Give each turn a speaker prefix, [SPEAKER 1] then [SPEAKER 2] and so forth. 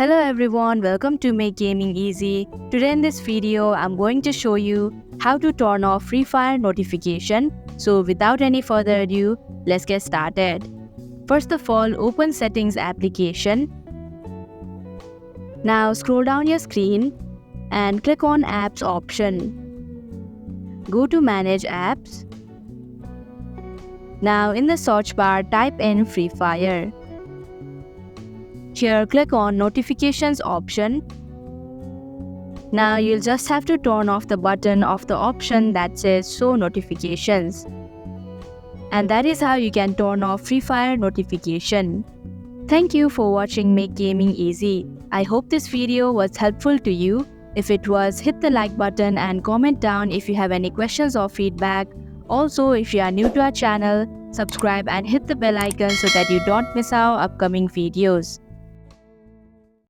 [SPEAKER 1] Hello everyone, welcome to Make Gaming Easy. Today in this video, I'm going to show you how to turn off Free Fire notification. So without any further ado, let's get started. First of all, open Settings application. Now scroll down your screen and click on Apps option. Go to Manage Apps. Now in the search bar, type in Free Fire. Here, click on Notifications option. Now you'll just have to turn off the button of the option that says Show Notifications. And that is how you can turn off Free Fire notification. Thank you for watching Make Gaming Easy. I hope this video was helpful to you. If it was, hit the like button and comment down if you have any questions or feedback. Also, if you are new to our channel, subscribe and hit the bell icon so that you don't miss our upcoming videos.